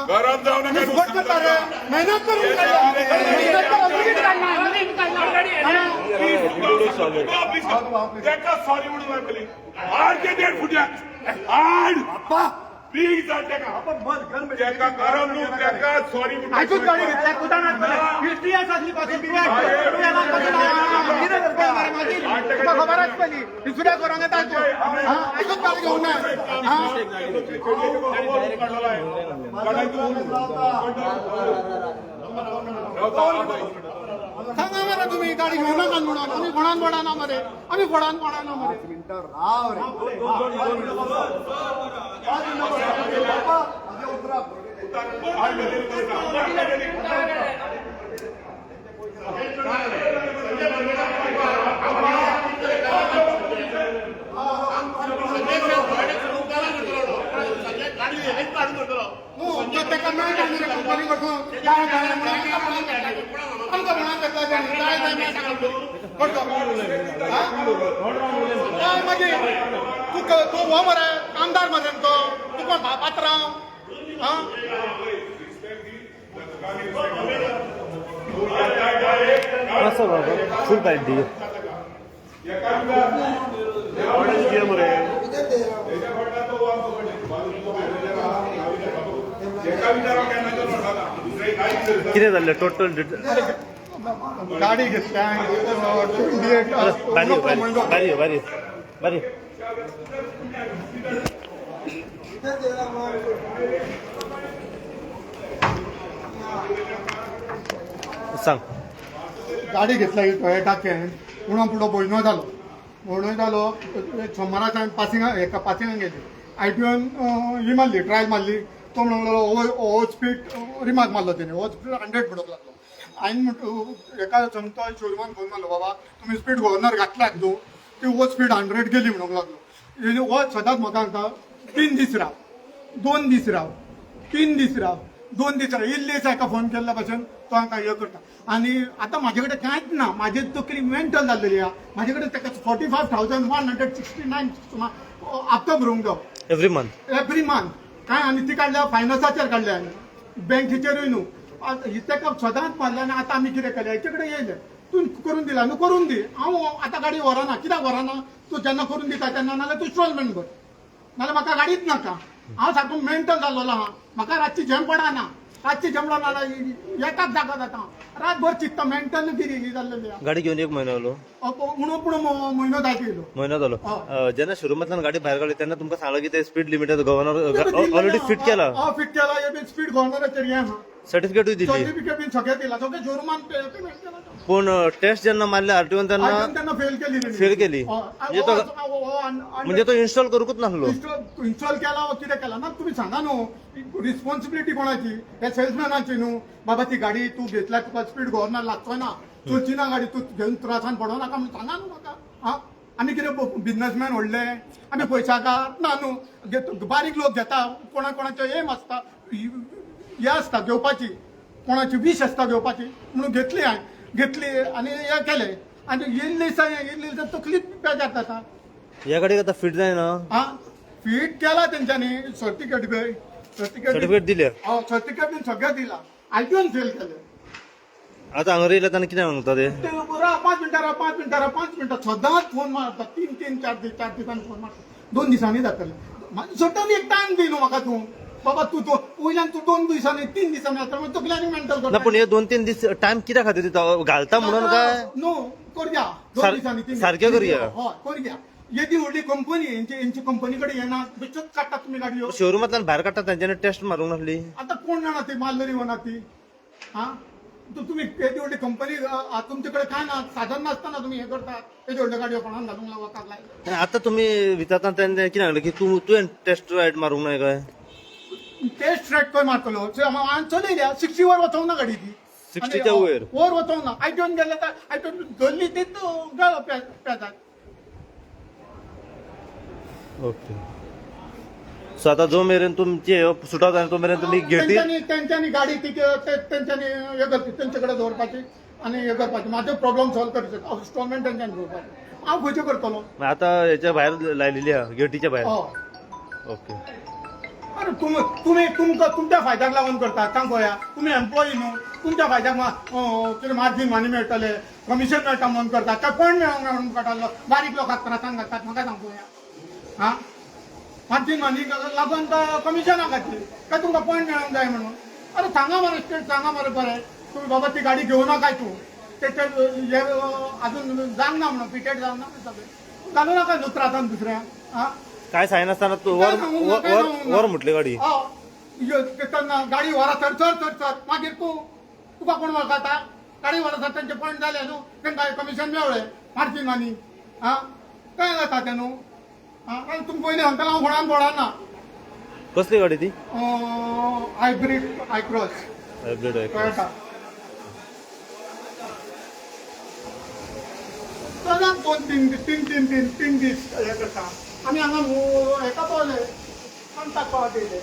घरात जाऊन मेहनत करून सॉरी म्हणून आपली आड के 1.5 फुट्यात आड प्लीज त्याका कारण त्याका सॉरी म्हणून गाडी घेतल्या कुदानात इतिहास असली पासून खबरच पडली दुसऱ्या करून येतात ऐकून गाडी घेऊन सांगा मला तुम्ही गाडी घेऊ नका म्हणून आम्ही घोडान घोडाना मध्ये आम्ही घोडान घोडाना मध्ये राव तू हो मरे आमदार मरे तो तू कोण पात्र फुल टाइट दी किती झालं टोटल गाडी घेतल्या भारी भारी भारी सांग गाडी घेतल्या टोयोटाचें पुणो पुढो बोयनो जालो सोमाराच्यान पासिंगाक गेली ITOन ही मारली ट्रायल मारली तो म्हणलो ओवर स्पीड रिमार्क मारलो तेणे ओवर स्पीड 100 म्हणूक लागलो हांवें म्हणटा एका चमतो शोरुमान फोन मारलो बाबा तुमी स्पीड गव्हर्नर घातल्यात न्हू ती ओवर स्पीड 100 गेली म्हणूक लागलो हो सदांच म्हाका सांगता 3 दीस राव 2 दीस राव 3 दीस राव 2 दीस राव इल्लीस हाका फोन केल्ल्या पासून तो हांकां हे करता आनी आतां म्हाजे कडेन कांयच ना म्हाजी तकली मेंटल जाल्लेली आहा म्हाजे कडेन ताका 45,169 हप्तो भरूंक जाय एवरी मंथ काय आनी ती काडल्या फायनान्साचेर काडल्या बँकेचेरूय न्हू ताका सदांच मारल्या आनी आतां आमी कितें केलें हेचे कडेन येयले तूं करून दिला न्हू करून दी हांव आतां गाडी व्हरना कित्याक व्हरना तूं जेन्ना करून दिता तेन्ना नाल्यार तूं इन्स्टॉलमेंट कर नाल्यार म्हाका गाडीच नाका हांव सारको मेंटल जाल्लो आहा म्हाका रातची झेम पडना रातची जमलो ना एकाच जागा जाता रातभर चित्त मेंटल गिरी जाल्लेली आहा. गाडी घेऊन 1 महिना जालो म्हणून पुढे महिनो जायत येयलो. महिना जालो जेन्ना शोरूमांतल्यान गाडी भायर काडली तेन्ना तुमकां सांगलं की ते स्पीड लिमिट गव्हर्नर दिल्लें ऑलरेडी ना. फिट केला फिट केला हे बी स्पीड गव्हर्नराचेर हें आहा. सर्टिफिकेटूय दिली सर्टिफिकेट बीन सगळें दिला सगळें शोरुमान पेमेंट केला तो. पूण टेस्ट जेन्ना मारले आरटीओन तेन्ना आयटम त्यांना फेल केली रे. फेल केली. म्हणजे म्हणजे तो इन्स्टॉल करूकच नासलो इन्स्टॉल केला वा कितें केला ना तुम्ही सांगा न्हू रिस्पॉन्सिबिलिटी कोणाची हे सेल्समॅनाची न्हू बाबा ती गाडी तू घेतल्या तुका स्पीड गव्हर्नर लागतोय ना चलची ना गाडी तू घेऊन त्रासान पडो नाका म्हणून सांगा न्हू म्हाका. हा आनी कितें बिझनेसमॅन व्हडले आमी पयशाकार ना न्हू बारीक लोक घेता कोणाचे एम आसता हे आसता घेवपाची कोणाची वीश आसता घेवपाची म्हणून घेतली हांवें घेतली आनी हे केले आनी येयल्ली दिसा तकलीफ बेजार जाता. ह्या गाडीक आतां फिट जायना हा फिट केला तेंच्यांनी सर्टिफिकेट सर्टिफिकेट दिले सर्टिफिकेट बीन सगळें दिला आयटीओन फेल केले. आतां हांगा येयले तेन्ना कितें सांगता ते ते बरो 5 मिनटां सदांच फोन मारता 3-4 दिसांनी फोन मारता 2 दिसांनी जातले सटन एक टायम दी न्हू म्हाका तूं बाबा तू वयल्यान तू 2 दिसांनी 3 दिसांनी जाता मागीर तकल्यानी मेंटल ना करता. पूण हे 2-3 दीस टायम कित्या खातीर दिता घालता म्हणून काय नो करया 2 दिसांनी 3 सारकें करया. हय करया. येदी व्हडली कंपनी यांची कंपनी कडेन येना बेश्टोच काडटा तुमी गाडयो. शोरूमांतल्यान भायर काडटा तेंच्यांनी टेस्ट मारूंक नासली आता कोण जाणा ती मारलेली वना ती हा तुम्ही येदी व्हडली कंपनी तुमचे कडेन काय ना साधन नासतना तुम्ही हे करतात येदी व्हडल्यो गाडयो कोणाक घालूंक वकाक लायक. आनी आतां तुमी विचारता तेन्ना कितें सांगलें की तुवें टेस्ट रायड मारूंक नाय काय टेस्ट रायड खंय मारतलो हांवें चलयल्या 60 वर वचोंक ना गाडी ती 60 च्या वयर वर वचोंक ना आयटोन गेले तर आयटोन धरली तीच गेलो पेजाक. ओके सो आतां जो मेरेन तुमचे सुटाव जायना तो मेरेन तुमी घेटी त्यांच्यानी गाडी ती त्यांच्यानी हे करची तेंचे कडेन दवरपाची आनी हे करपाचें म्हाजो प्रॉब्लेम सॉल्व करचो इन्स्टॉलमेंट तेंच्यांनी दवरपाचें हांव खंयचें करतलो. आतां हेच्या भायर लायलेली आहा गेटीच्या भायर हय ओके अरे तुम्ही तुमच्या फायद्याक लागून करतात सांग पळया तुम्ही एम्प्लॉई न्हू तुमच्या फायद्याक कितें मार्जीन मानी मेळटले कमिशन मेळटा म्हणून करतात काय कोण मेळोंक ना म्हणून काडलो बारीक लोकांक त्रासान घालतात म्हाका सांग पळया. हा मार्जीन मानी लागून कमिशना खातीर काय तुमकां पॉयंट मेळोंक जाय म्हणून. अरे सांगा मरे स्टेट सांगा मरे बरें तुम्ही बाबा ती गाडी घेवना काय तू तेचे हे अजून जावंक ना म्हणून पिकेट जावंक ना सगळें घालू नाका न्हू त्रासान दुसऱ्या. हा काय सांगनासतना तू वर म्हटली गाडी तेन्ना गाडी व्हरा चड मागीर तुका कोण वळखता गाडी व्हरा तेंचे पॉयंट जाले न्हू तेंकां कमिशन मेळ्ळें मार्जीन मानी. हा काय जाता तें न्हू तुमी पयलीं सांगतालो हांव कोणान पडना. कसली गाडी ती हायब्रीड आयक्रॉस हायब्रीड आहे टोयोटा सदांच 2-3 दीस हे करता आमी हांगा हेका पावले कांताक पावले.